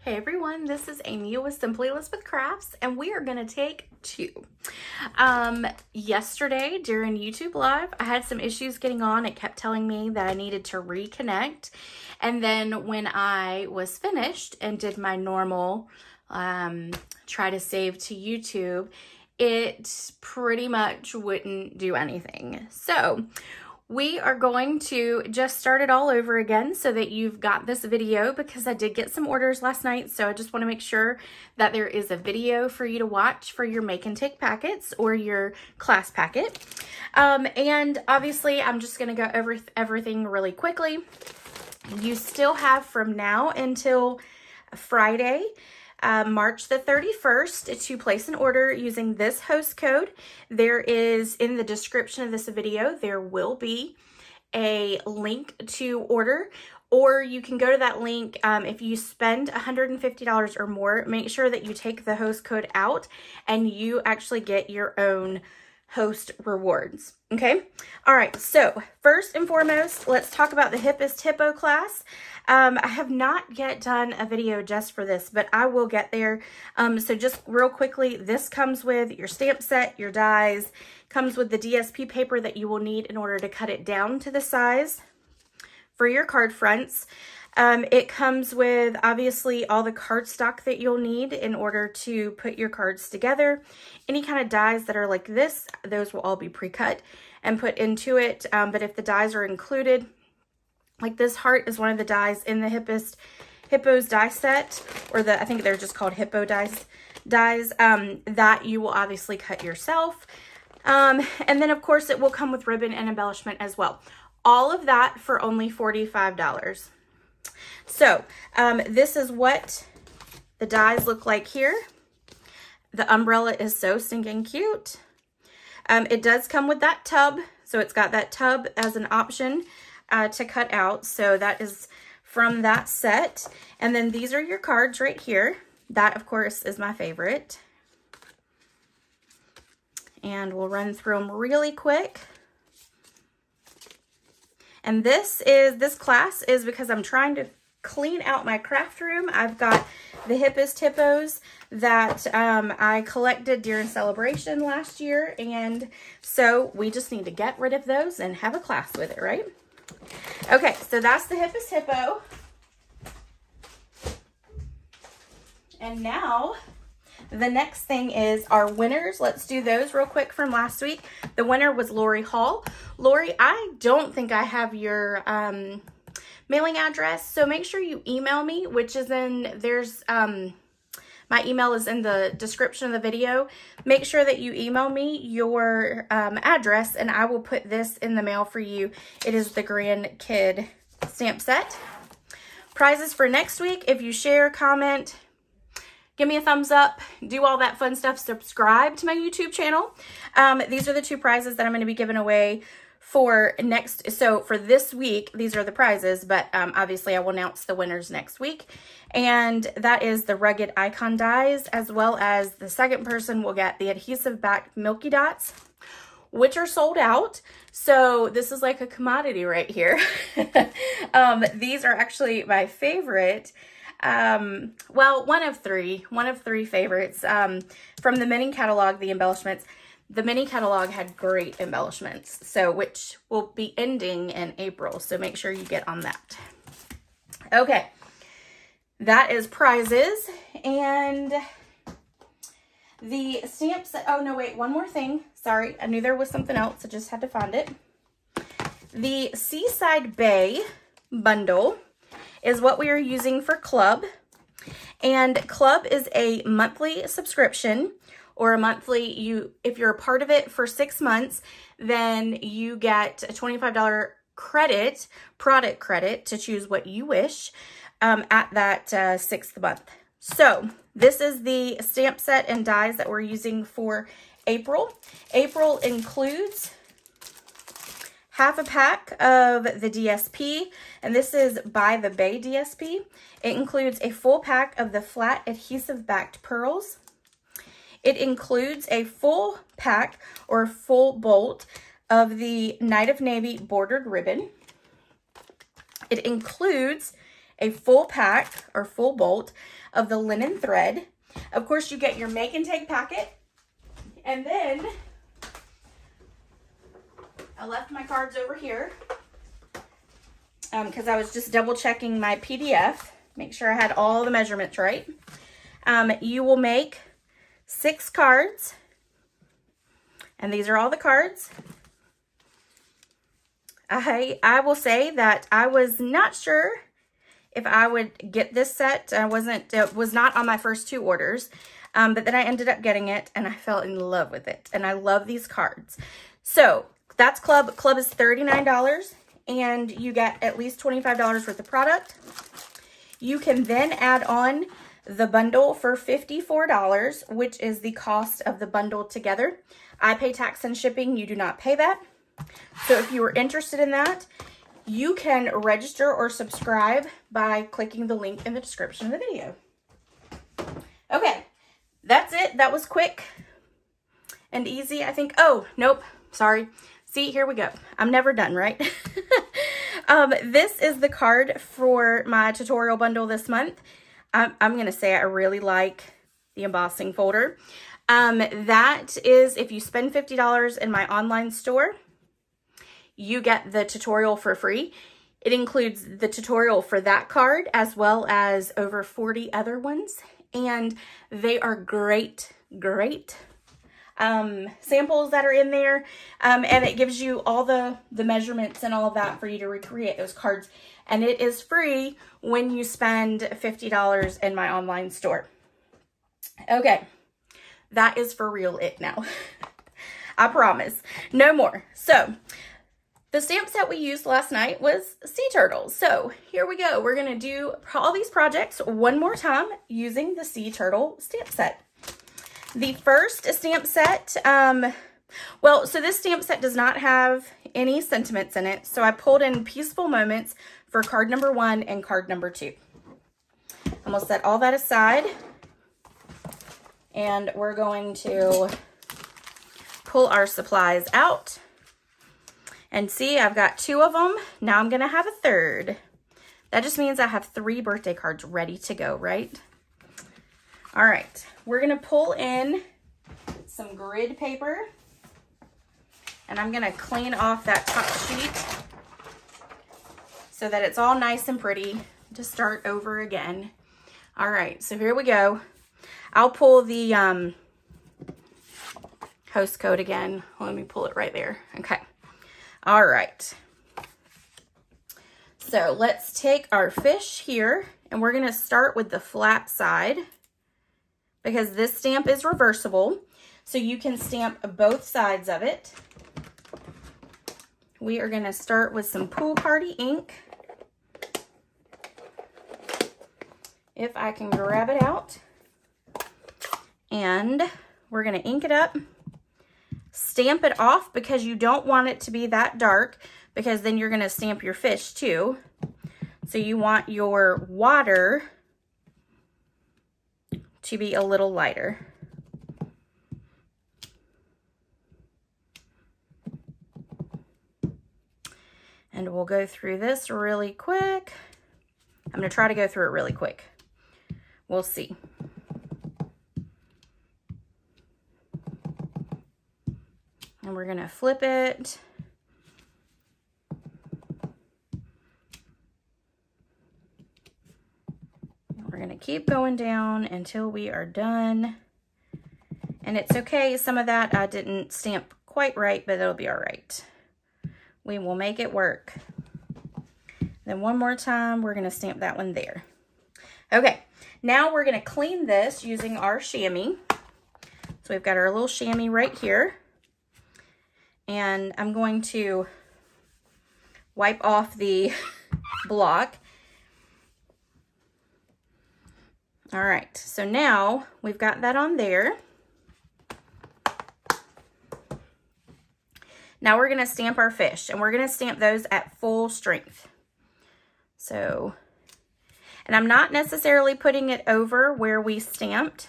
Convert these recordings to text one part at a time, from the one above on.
Hey everyone, this is Amy with Simply Elizabeth Crafts, and we are going to take two. Yesterday during YouTube Live, I had some issues getting on. It kept telling me that I needed to reconnect. And then when I was finished and did my normal try to save to YouTube, it pretty much wouldn't do anything. So we are going to just start it all over again so that you've got this video, because I did get some orders last night. So I just want to make sure that there is a video for you to watch for your make and take packets or your class packet. And obviously I'm just going to go over everything really quickly. You still have from now until Friday, March the 31st, to place an order using this host code. There is, in the description of this video, there will be a link to order, or you can go to that link. If you spend $150 or more, make sure that you take the host code out and you actually get your own host rewards. Okay. All right. So first and foremost, let's talk about the Hippest Hippo class. I have not yet done a video just for this, but I will get there. So just real quickly, this comes with your stamp set, your dies, comes with the DSP paper that you will need in order to cut it down to the size for your card fronts. It comes with obviously all the cardstock that you'll need in order to put your cards together. Any kind of dies that are like this, those will all be pre-cut and put into it. But if the dies are included, like this heart is one of the dies in the Hippo's die set, or I think they're just called Hippo dies, that you will obviously cut yourself. And then of course it will come with ribbon and embellishment as well. All of that for only $45. So this is what the dies look like here. The umbrella is so stinking cute. It does come with that tub. So it's got that tub as an option to cut out. So that is from that set. And then these are your cards right here. That, of course, is my favorite. And we'll run through them really quick. And this class is because I'm trying to clean out my craft room. I've got the Hippest Hippos that I collected during celebration last year, and so we just need to get rid of those and have a class with it, right? Okay, so that's the Hippest Hippo. And now the next thing is our winners. Let's do those real quick from last week. The winner was Lori Hall. Lori, I don't think I have your mailing address, so make sure you email me, which is my email is in the description of the video. Make sure that you email me your address, and I will put this in the mail for you. It is the Grand Kid stamp set. Prizes for next week: if you share, comment, give me a thumbs up, do all that fun stuff, subscribe to my YouTube channel. These are the two prizes that I'm going to be giving away for next. So for this week, these are the prizes, but obviously I will announce the winners next week. And that is the Rugged Icon dies, as well as the second person will get the adhesive backed Milky Dots, which are sold out. So this is like a commodity right here. These are actually my favorite. Well, one of three favorites from the mini catalog, the embellishments. The mini catalog had great embellishments, so which will be ending in April, so make sure you get on that. Okay, that is prizes. And the stamps, oh no, wait, one more thing. Sorry, I knew there was something else, I just had to find it. The Seaside Bay bundle is what we are using for Club. And Club is a monthly subscription, or a monthly, if you're a part of it for 6 months, then you get a $25 credit, product credit, to choose what you wish at that 6th month. So this is the stamp set and dies that we're using for April. April includes half a pack of the DSP, and this is by the Bay DSP. It includes a full pack of the flat adhesive backed pearls. It includes a full pack or full bolt of the Night of Navy bordered ribbon. It includes a full pack or full bolt of the linen thread. Of course, you get your make and take packet. And then I left my cards over here because I was just double checking my PDF, make sure I had all the measurements right. You will make 6 cards, and these are all the cards. I will say that I was not sure if I would get this set. It was not on my first 2 orders, but then I ended up getting it, and I fell in love with it, and I love these cards. So that's Club. Club is $39, and you get at least $25 worth of product. You can then add on the bundle for $54, which is the cost of the bundle together. I pay tax and shipping. You do not pay that. So if you were interested in that, you can register or subscribe by clicking the link in the description of the video. Okay, that's it. That was quick and easy, I think. Oh, nope, sorry. See, here we go. I'm never done, right? This is the card for my tutorial bundle this month. I'm going to say I really like the embossing folder. That is, if you spend $50 in my online store, you get the tutorial for free. It includes the tutorial for that card as well as over 40 other ones. And they are great samples that are in there. And it gives you all the measurements and all of that for you to recreate those cards. And it is free when you spend $50 in my online store. Okay, that is for real it now. I promise. No more. So, the stamp set we used last night was sea turtles. So, here we go. We're going to do all these projects one more time using the sea turtle stamp set. The first stamp set, so this stamp set does not have any sentiments in it. So, I pulled in Peaceful Moments for card number 1 and card number 2. I'm going to set all that aside. And we're going to pull our supplies out. And see, I've got 2 of them. Now I'm going to have a 3rd. That just means I have 3 birthday cards ready to go, right? All right. We're going to pull in some grid paper. And I'm going to clean off that top sheet so that it's all nice and pretty to start over again. All right. So here we go. I'll pull the host code again. Let me pull it right there. Okay. All right. So let's take our fish here, and we're going to start with the flat side because this stamp is reversible. So you can stamp both sides of it. We are going to start with some Pool Party ink. If I can grab it out. And we're going to ink it up. Stamp it off because you don't want it to be that dark because then you're going to stamp your fish too. So you want your water to be a little lighter. And we'll go through this really quick. I'm going to try to go through it really quick. We'll see. And we're going to flip it. We're going to keep going down until we are done. And it's okay. Some of that I didn't stamp quite right, but it'll be all right. We will make it work. Then one more time, we're going to stamp that one there. Okay, now we're going to clean this using our chamois. So we've got our little chamois right here. And I'm going to wipe off the block. All right, so now we've got that on there. Now we're going to stamp our fish, and we're going to stamp those at full strength. So, and I'm not necessarily putting it over where we stamped.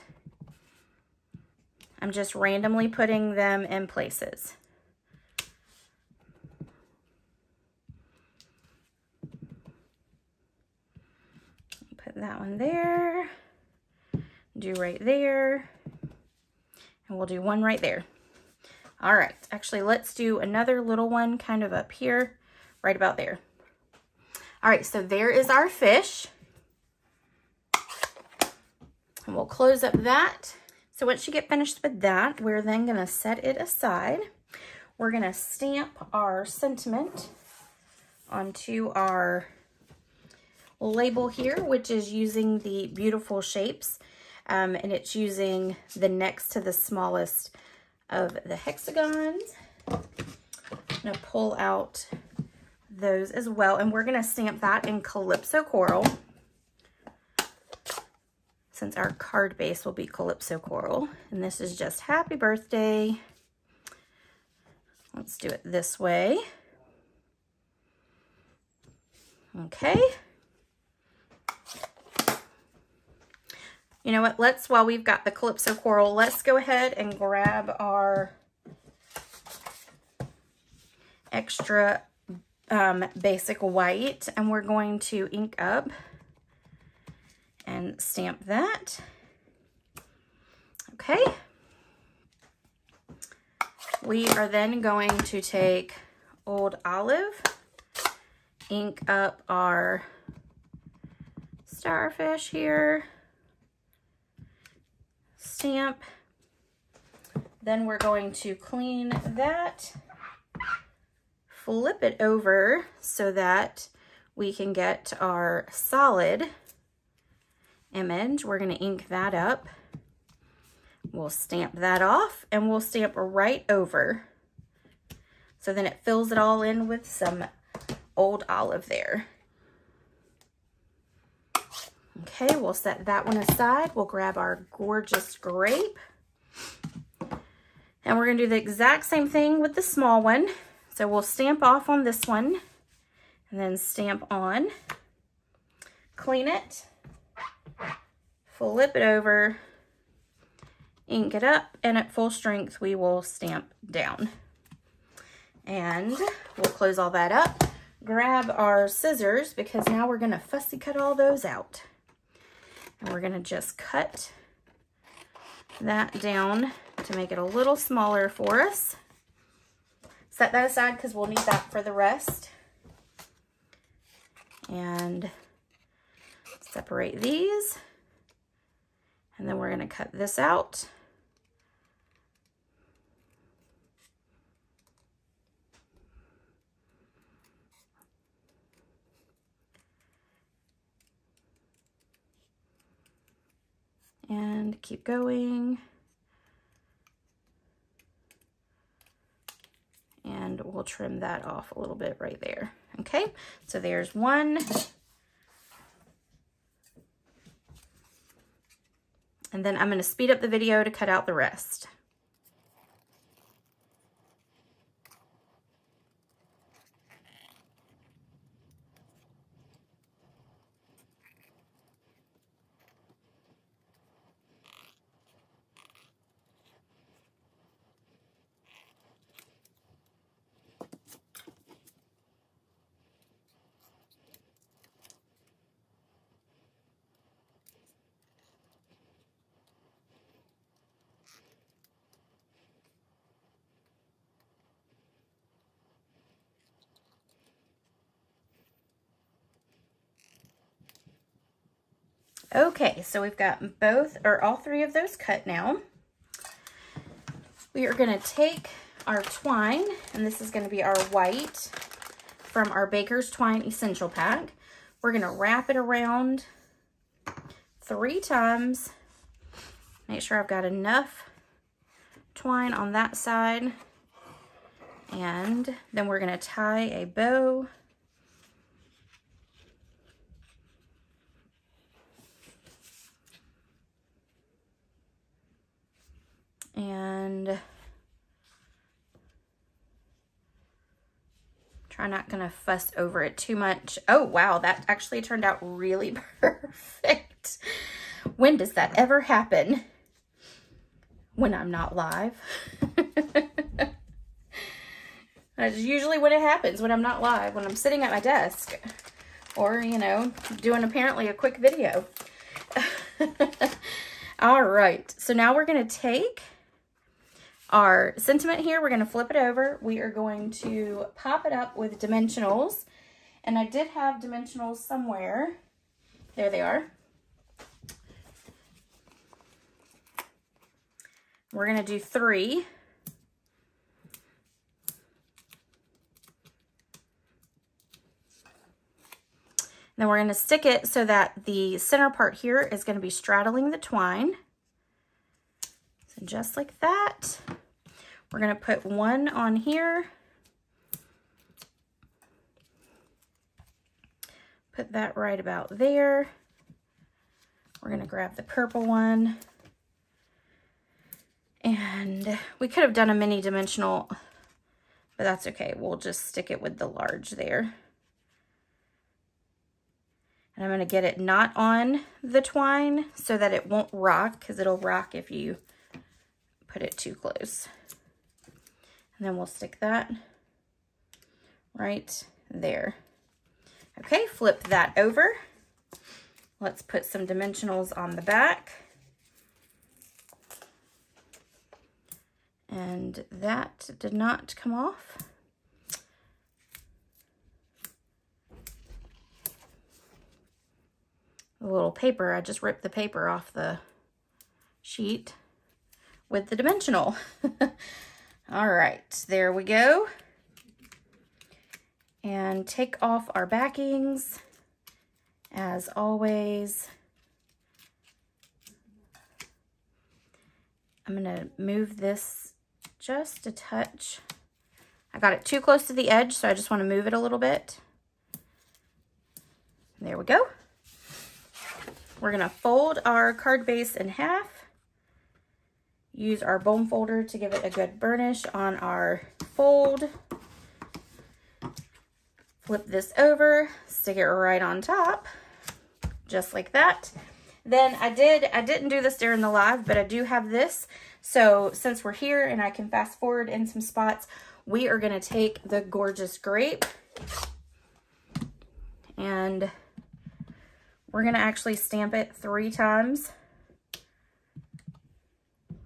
I'm just randomly putting them in places. that one there, do right there, and we'll do one right there. All right, actually, let's do another little one kind of up here, right about there. All right, so there is our fish. And we'll close up that. So once you get finished with that, we're then gonna set it aside. We're gonna stamp our sentiment onto our label here, which is using the Beautiful Shapes. And it's using the next to the smallest of the hexagons. I'm gonna pull out those as well, and we're gonna stamp that in Calypso Coral, since our card base will be Calypso Coral. And this is just happy birthday. Let's do it this way. Okay. You know what, while we've got the Calypso Coral, let's go ahead and grab our extra basic white, and we're going to ink up and stamp that. Okay. We are then going to take Old Olive, ink up our starfish here, stamp. Then we're going to clean that, flip it over so that we can get our solid image. We're going to ink that up. We'll stamp that off, and we'll stamp right over. So then it fills it all in with some Old Olive there. Okay, we'll set that one aside. We'll grab our gorgeous grape. And we're going to do the exact same thing with the small one. So we'll stamp off on this one, and then stamp on, clean it, flip it over, ink it up, and at full strength we will stamp down. And we'll close all that up, grab our scissors, because now we're going to fussy cut all those out. And we're going to just cut that down to make it a little smaller for us. Set that aside because we'll need that for the rest. And separate these. And then we're going to cut this out. And keep going. And we'll trim that off a little bit right there. Okay, so there's one. And then I'm going to speed up the video to cut out the rest. Okay, so we've got all three of those cut now. We are going to take our twine, and this is going to be our white from our Baker's Twine Essential Pack. We're going to wrap it around 3 times. Make sure I've got enough twine on that side. And then we're going to tie a bow. And try not gonna fuss over it too much. Oh, wow, that actually turned out really perfect. When does that ever happen? When I'm not live. That's usually when it happens, when I'm not live, when I'm sitting at my desk or, you know, doing apparently a quick video. All right, so now we're going to take our sentiment here. We're going to flip it over. We are going to pop it up with dimensionals. And I did have dimensionals somewhere. There they are. We're going to do 3. Then we're going to stick it so that the center part here is going to be straddling the twine. So just like that. We're going to put 1 on here. Put that right about there. We're going to grab the purple one. And we could have done a mini dimensional, but that's okay. We'll just stick it with the large there. And I'm going to get it not on the twine so that it won't rock, because it'll rock if you put it too close. And then we'll stick that right there. Okay, flip that over. Let's put some dimensionals on the back. And that did not come off. A little paper, I just ripped the paper off the sheet with the dimensional. All right, there we go. And take off our backings, as always. I'm gonna move this just a touch. I got it too close to the edge, so I just wanna move it a little bit. There we go. We're gonna fold our card base in half. Use our bone folder to give it a good burnish on our fold. Flip this over, stick it right on top, just like that. Then I didn't do this during the live, but I do have this. So since we're here and I can fast forward in some spots, we are gonna take the gorgeous grape and we're gonna actually stamp it 3 times,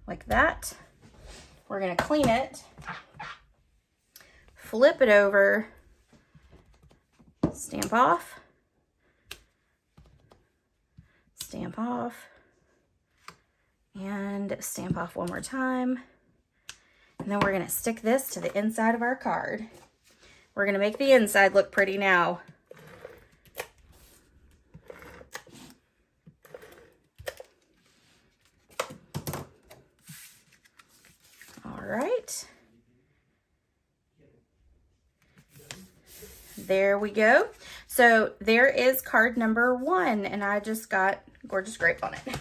like that. We're gonna clean it, flip it over, stamp off, stamp off, and stamp off one more time. And then we're gonna stick this to the inside of our card. We're gonna make the inside look pretty now. All right. There we go. So there is card number 1, and I just got gorgeous grape on it.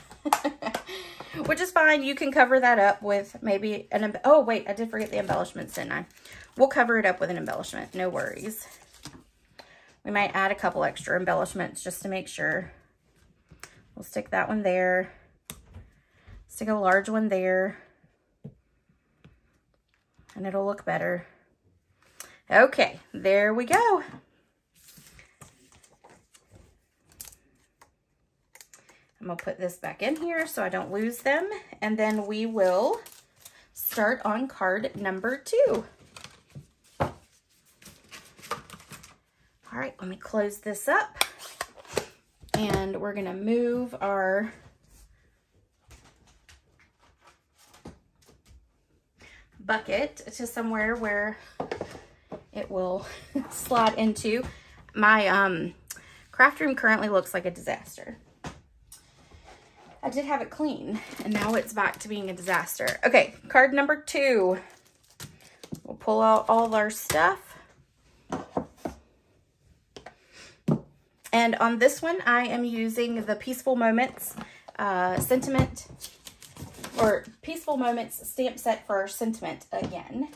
Which is fine. You can cover that up with maybe an, oh wait, I did forget the embellishments, didn't I? We'll cover it up with an embellishment, no worries. We might add a couple extra embellishments just to make sure. We'll stick that one there. Stick a large one there. And it'll look better. Okay, there we go. I'm gonna put this back in here so I don't lose them. And then we will start on card number 2. All right, let me close this up. And we're gonna move our bucket to somewhere where it will slide into. My craft room currently looks like a disaster. I did have it clean, and now it's back to being a disaster. Okay, card number 2. We'll pull out all of our stuff. And on this one, I am using the Peaceful Moments sentiment, or Peaceful Moments stamp set for our sentiment again.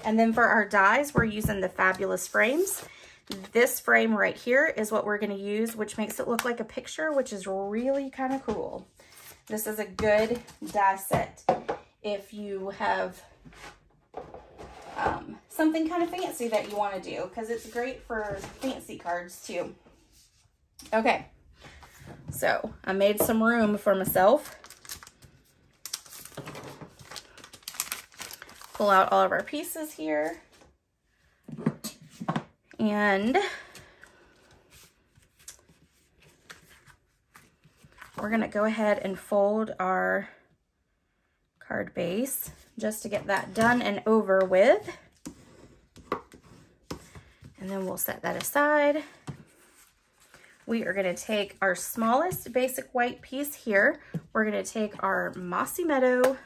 And then for our dies, we're using the Fabulous Frames. This frame right here is what we're going to use, which makes it look like a picture, which is really kind of cool. This is a good die set if you have something kind of fancy that you want to do, because it's great for fancy cards too. Okay, so I made some room for myself. Pull out all of our pieces here. And we're going to go ahead and fold our card base just to get that done and over with. And then we'll set that aside. We are going to take our smallest basic white piece here. We're going to take our Mossy Meadow,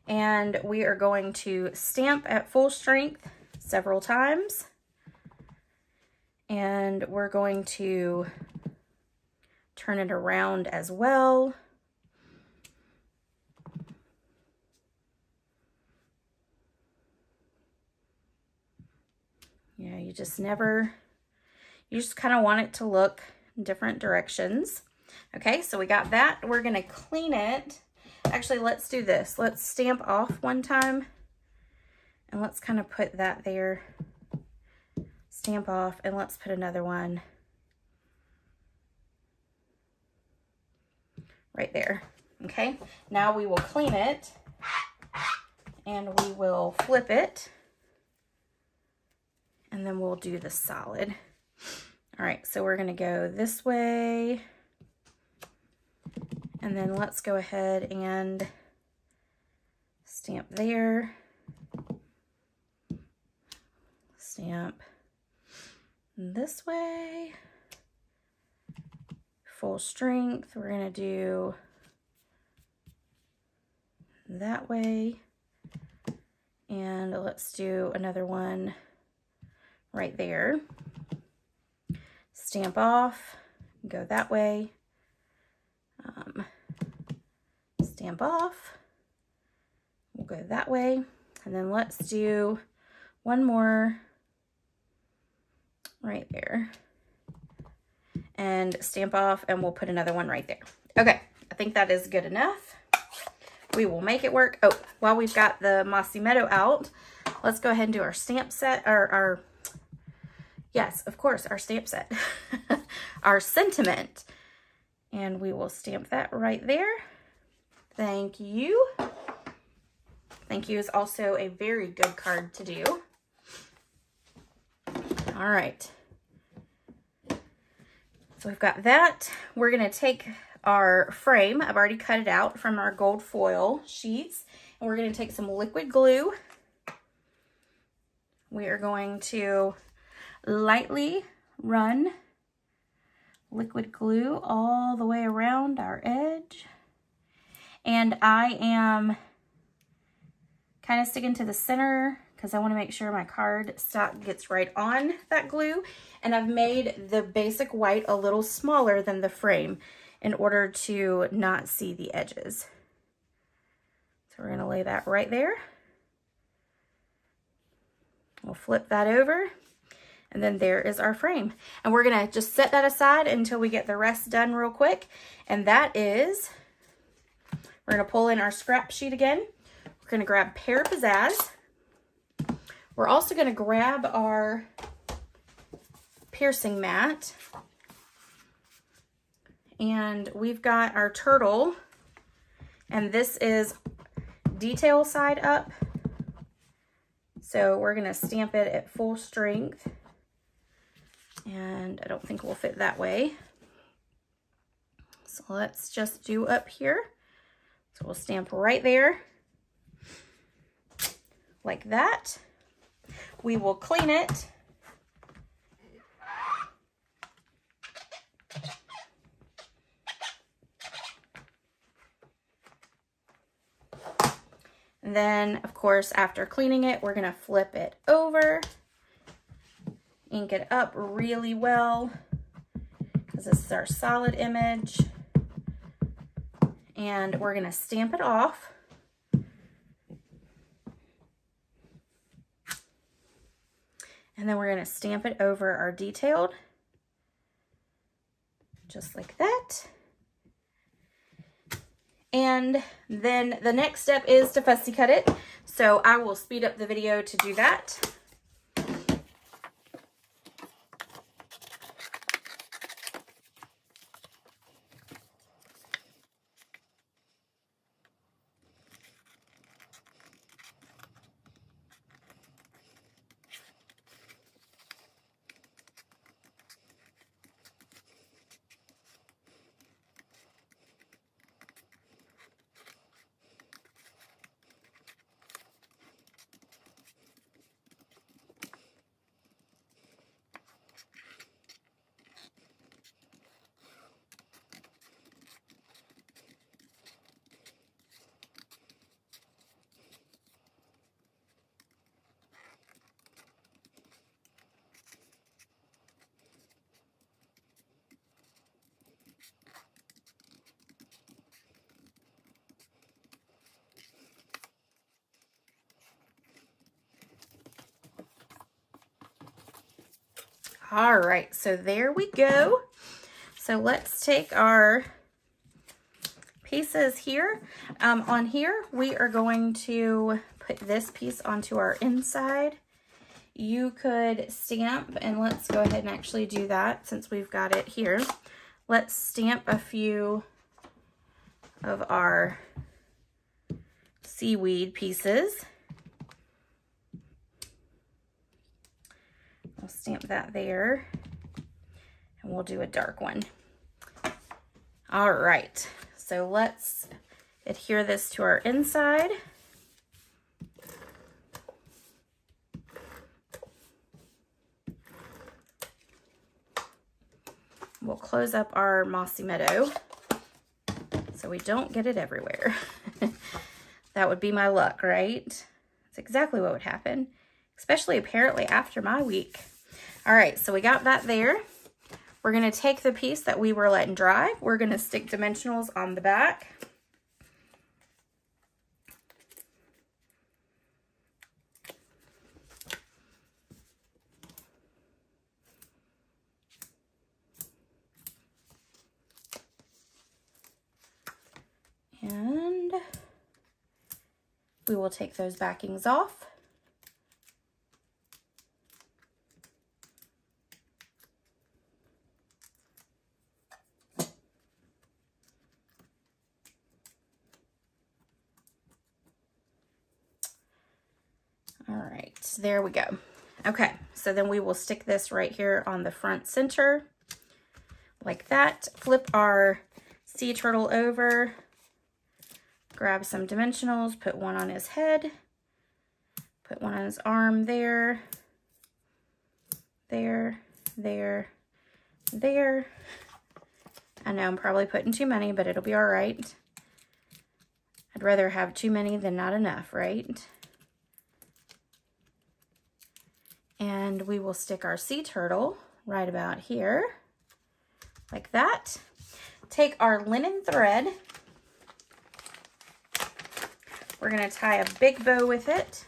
and we are going to stamp at full strength several times. And we're going to turn it around as well. Yeah, you just kind of want it to look in different directions. Okay, so we got that. We're going to clean it. Actually, let's do this. Let's stamp off one time, and let's kind of put that there. Stamp off, and let's put another one right there. Okay, now we will clean it, and we will flip it, and then we'll do the solid. All right, so we're going to go this way. And then let's go ahead and stamp there. Stamp this way. Full strength. We're going to do that way. And let's do another one right there. Stamp off. Go that way. Stamp off. We'll go that way. And then let's do one more right there. And stamp off, and we'll put another one right there. Okay, I think that is good enough. We will make it work. Oh, while we've got the Mossy Meadow out, let's go ahead and do our stamp set, or yes, of course, our stamp set. Our sentiment. And we will stamp that right there. Thank you. Thank you is also a very good card to do. All right. So we've got that. We're going to take our frame. I've already cut it out from our gold foil sheets. And we're going to take some liquid glue. We are going to lightly run liquid glue all the way around our edge. And I am kind of sticking to the center because I want to make sure my card stock gets right on that glue. And I've made the basic white a little smaller than the frame in order to not see the edges. So we're going to lay that right there. We'll flip that over. And then there is our frame. And we're going to just set that aside until we get the rest done real quick. And that is, we're going to pull in our scrap sheet again. We're going to grab Pear Pizzazz. We're also going to grab our piercing mat. And we've got our turtle. And this is detail side up. So we're going to stamp it at full strength. And I don't think we'll fit that way. So let's just do up here. So we'll stamp right there. Like that. We will clean it. And then, of course, after cleaning it, we're going to flip it over. Ink it up really well because this is our solid image. And we're going to stamp it off. And then we're going to stamp it over our detailed. Just like that. And then the next step is to fussy cut it. So I will speed up the video to do that. All right, so there we go. So let's take our pieces here. On here, we are going to put this piece onto our inside. You could stamp, and let's go ahead and actually do that since we've got it here. Let's stamp a few of our seaweed pieces. We'll stamp that there, and we'll do a dark one. All right, so let's adhere this to our inside. We'll close up our mossy meadow so we don't get it everywhere. That would be my luck, right? That's exactly what would happen, especially apparently after my week. All right, so we got that there. We're gonna take the piece that we were letting dry. We're gonna stick dimensionals on the back. And we will take those backings off. All right, there we go. Okay, so then we will stick this right here on the front center like that. Flip our sea turtle over. Grab some dimensionals, put one on his head, put one on his arm there, there, there, there. I know I'm probably putting too many, but it'll be all right. I'd rather have too many than not enough, right? And we will stick our sea turtle right about here, like that. Take our linen thread. We're going to tie a big bow with it.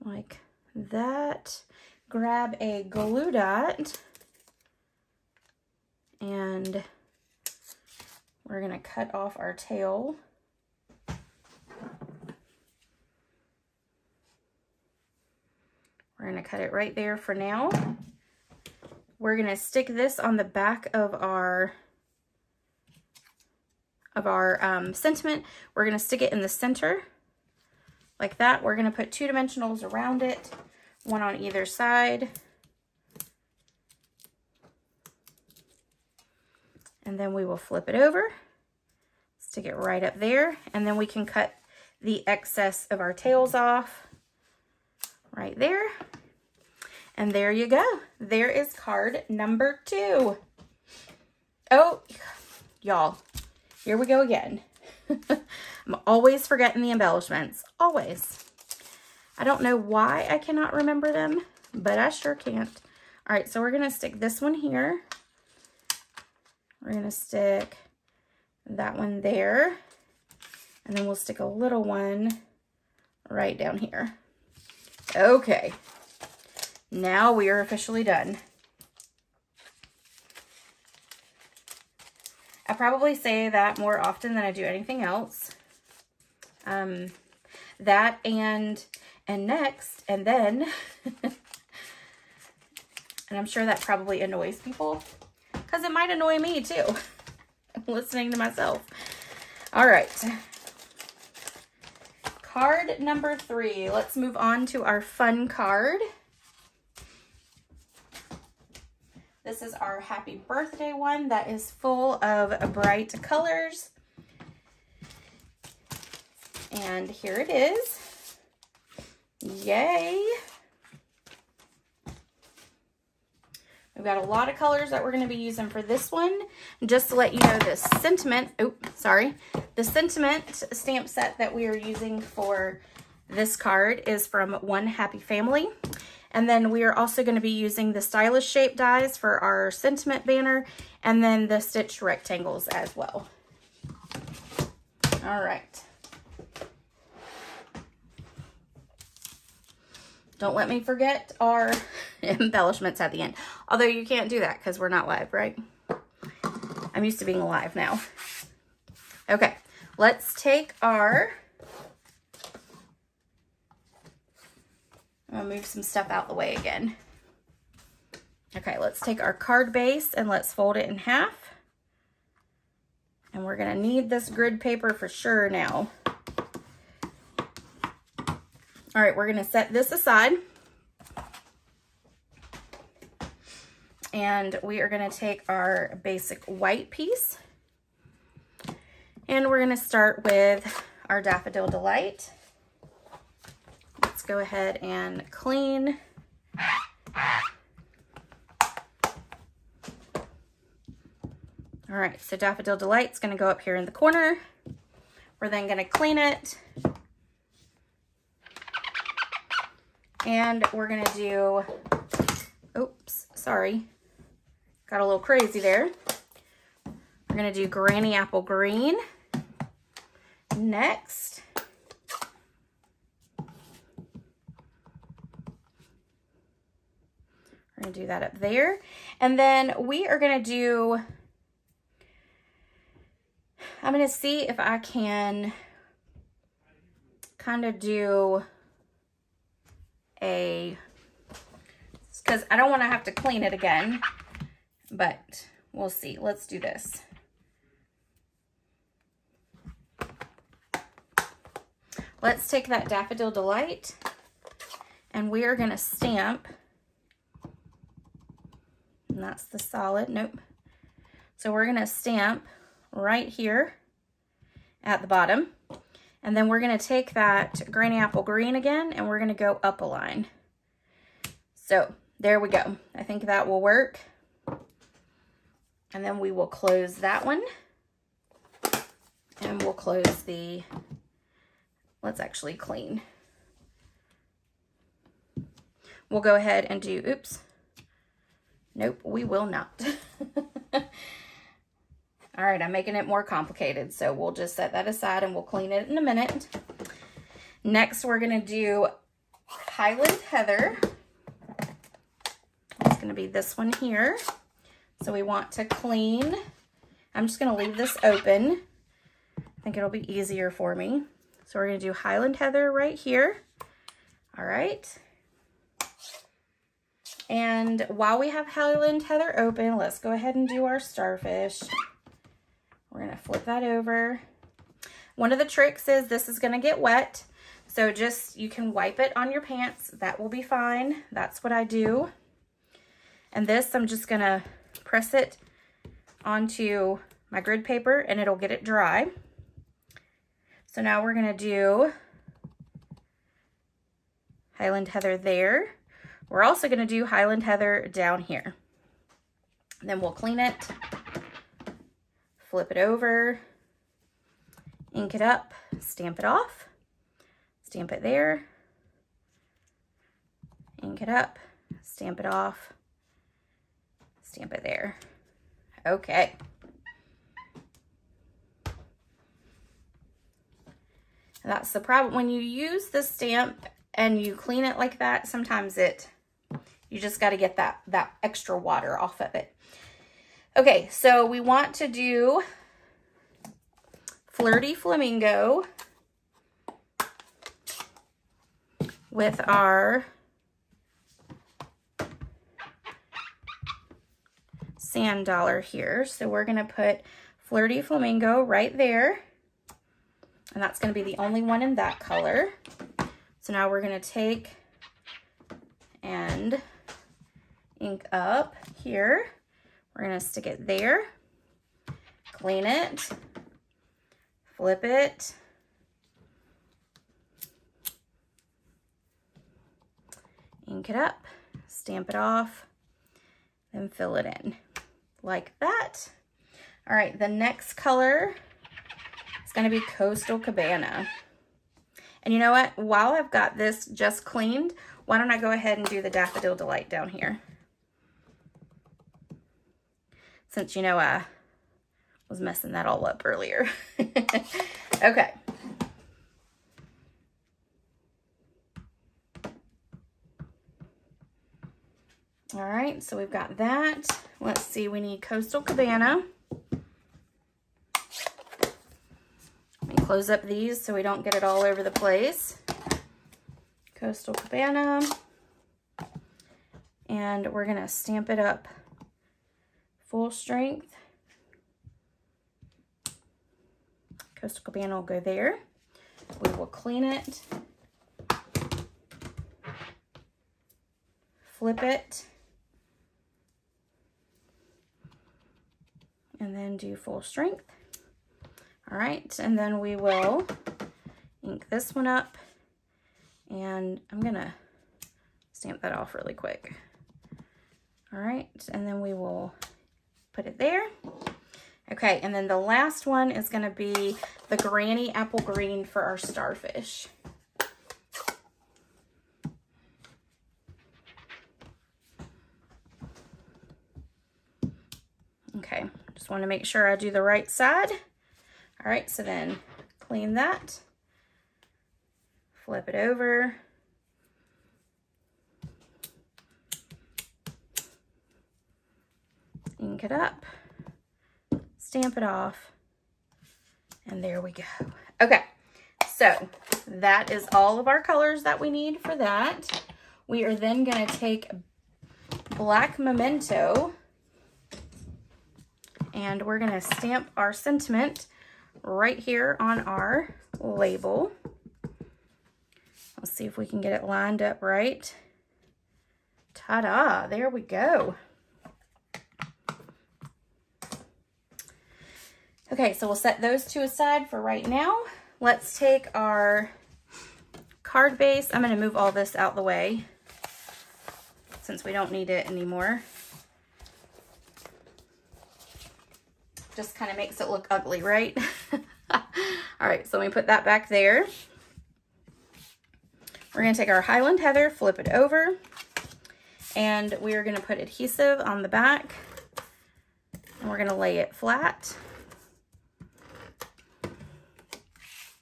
Like that. Grab a glue dot and we're going to cut off our tail. We're going to cut it right there for now. We're going to stick this on the back of our sentiment. We're going to stick it in the center like that. We're going to put 2 dimensionals around it, one on either side. And then we will flip it over, stick it right up there, and then we can cut the excess of our tails off right there. And there you go. There is card number 2. Oh, y'all, here we go again. I'm always forgetting the embellishments, always. I don't know why I cannot remember them, but I sure can't. All right, so we're gonna stick this one here. We're gonna stick that one there, and then we'll stick a little one right down here. Okay, now we are officially done. I probably say that more often than I do anything else. That and next, and then, and I'm sure that probably annoys people, because it might annoy me too, listening to myself. All right. Card number 3. Let's move on to our fun card. This is our happy birthday one that is full of bright colors. And here it is. Yay. We've got a lot of colors that we're going to be using for this one. Just to let you know, the sentiment, the sentiment stamp set that we are using for this card is from One Happy Family. And then we are also going to be using the stylish shape dies for our sentiment banner, and then the stitched rectangles as well. All right. Don't let me forget our embellishments at the end. Although you can't do that because we're not live, right? I'm used to being live now. Okay, let's take our... I'm gonna move some stuff out the way again. Okay, let's take our card base and let's fold it in half. And we're gonna need this grid paper for sure now. All right, we're gonna set this aside. And we are gonna take our basic white piece. And we're gonna start with our Daffodil Delight. Let's go ahead and clean. All right, so Daffodil Delight's gonna go up here in the corner. We're then gonna clean it. And we're gonna do, oops, sorry. Got a little crazy there. We're gonna do Granny Apple Green next. We're gonna do that up there. And then we are gonna do, I'm gonna see if I can kind of do because I don't want to have to clean it again, but we'll see. Let's do this. Let's take that Daffodil Delight and we are going to stamp, and that's the solid, nope. So we're going to stamp right here at the bottom. And then we're going to take that Granny Apple Green again, and we're going to go up a line. So there we go. I think that will work. And then we will close that one. And we'll close the, let's actually clean. We'll go ahead and do, oops. Nope, we will not. All right, I'm making it more complicated, so we'll just set that aside and we'll clean it in a minute. Next, we're gonna do Highland Heather. It's gonna be this one here. So we want to clean. I'm just gonna leave this open. I think it'll be easier for me. So we're gonna do Highland Heather right here. All right. And while we have Highland Heather open, let's go ahead and do our starfish. We're gonna flip that over. One of the tricks is this is gonna get wet. So just, you can wipe it on your pants. That will be fine. That's what I do. And this, I'm just gonna press it onto my grid paper and it'll get it dry. So now we're gonna do Highland Heather there. We're also gonna do Highland Heather down here. And then we'll clean it. Flip it over, ink it up, stamp it off, stamp it there, ink it up, stamp it off, stamp it there. Okay. That's the problem. When you use the stamp and you clean it like that, sometimes you just got to get that extra water off of it. Okay, so we want to do Flirty Flamingo with our sand dollar here. So we're gonna put Flirty Flamingo right there. And that's gonna be the only one in that color. So now we're gonna take and ink up here. We're gonna stick it there, clean it, flip it, ink it up, stamp it off, then fill it in like that. All right, the next color is gonna be Coastal Cabana. And you know what? While I've got this just cleaned, why don't I go ahead and do the Daffodil Delight down here? Since, you know, I was messing that all up earlier. Okay. All right, so we've got that. Let's see, we need Coastal Cabana. Let me close up these so we don't get it all over the place. Coastal Cabana. And we're gonna Stamp It Up full strength. Coastal Cabana will go there. We will clean it. Flip it. And then do full strength. All right, and then we will ink this one up, and I'm gonna stamp that off really quick. All right, and then we will put it there. Okay, and then the last one is gonna be the Granny Apple Green for our starfish. Okay, just want to make sure I do the right side. All right, so then clean that, flip it over, ink it up, stamp it off, and there we go. Okay, so that is all of our colors that we need for that. We are then going to take black Memento, and we're going to stamp our sentiment right here on our label. Let's see if we can get it lined up right. Ta-da, there we go. Okay, so we'll set those two aside for right now. Let's take our card base. I'm going to move all this out the way since we don't need it anymore. Just kind of makes it look ugly, right? All right, so let me put that back there. We're going to take our Highland Heather, flip it over, and we are going to put adhesive on the back, and we're going to lay it flat.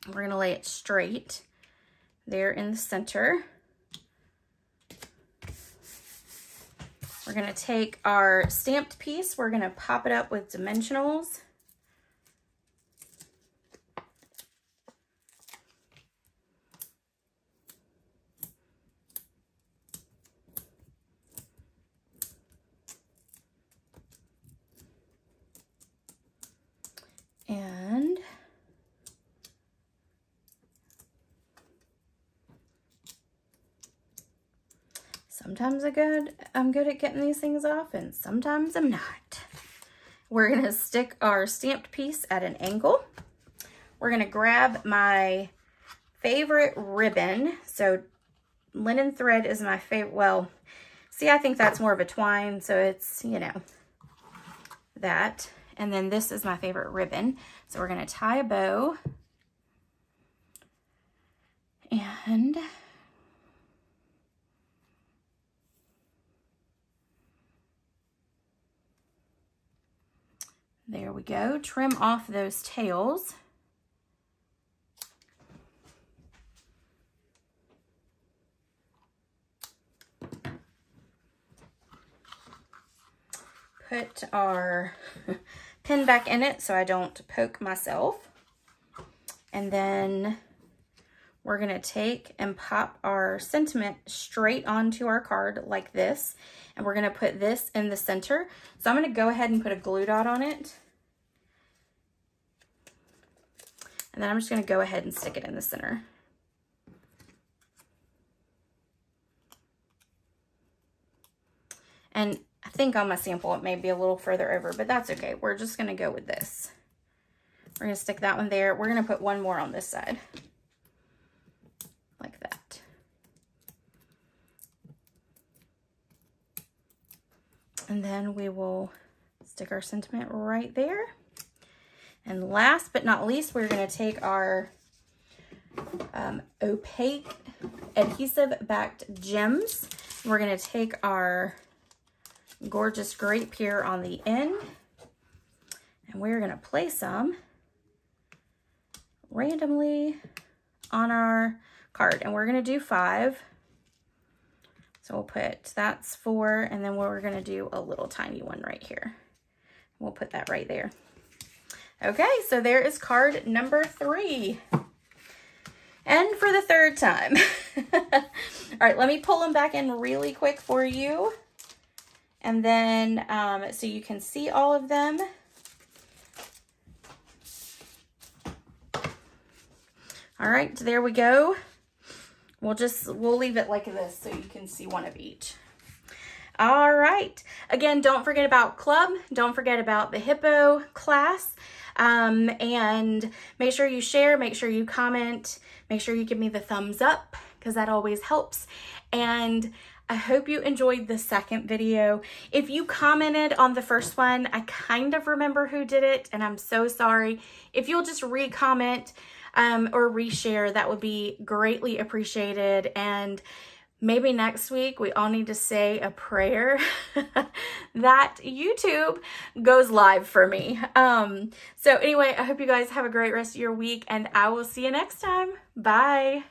We're going to lay it straight there in the center. We're going to take our stamped piece, we're going to pop it up with dimensionals. And sometimes I'm good at getting these things off, and sometimes I'm not. We're going to stick our stamped piece at an angle. We're going to grab my favorite ribbon. So linen thread is my favorite. Well, see, I think that's more of a twine, so it's, you know, that. And then this is my favorite ribbon. So we're going to tie a bow. And there we go. Trim off those tails. Put our pin back in it so I don't poke myself. And then we're going to take and pop our sentiment straight onto our card like this. And we're going to put this in the center. So I'm going to go ahead and put a glue dot on it. And then I'm just going to go ahead and stick it in the center. And I think on my sample it may be a little further over, but that's okay. We're just going to go with this. We're going to stick that one there. We're going to put one more on this side. Like that. And then we will stick our sentiment right there. And last but not least, we're going to take our opaque adhesive backed gems. We're going to take our gorgeous grape here on the end, and we're going to place them randomly on our card, and we're going to do 5. So we'll put, that's 4, and then we're going to do a little tiny one right here. We'll put that right there. Okay, so there is card number 3. And for the 3rd time. All right, let me pull them back in really quick for you. And then, so you can see all of them. All right, there we go. We'll leave it like this so you can see one of each. All right. Again, don't forget about club. Don't forget about the Hippo class. And make sure you share, make sure you comment, make sure you give me the thumbs up because that always helps. And I hope you enjoyed the second video. If you commented on the first one, I kind of remember who did it and I'm so sorry. If you'll just re-comment or reshare, that would be greatly appreciated. And maybe next week we all need to say a prayer that YouTube goes live for me. So anyway, I hope you guys have a great rest of your week and I will see you next time. Bye.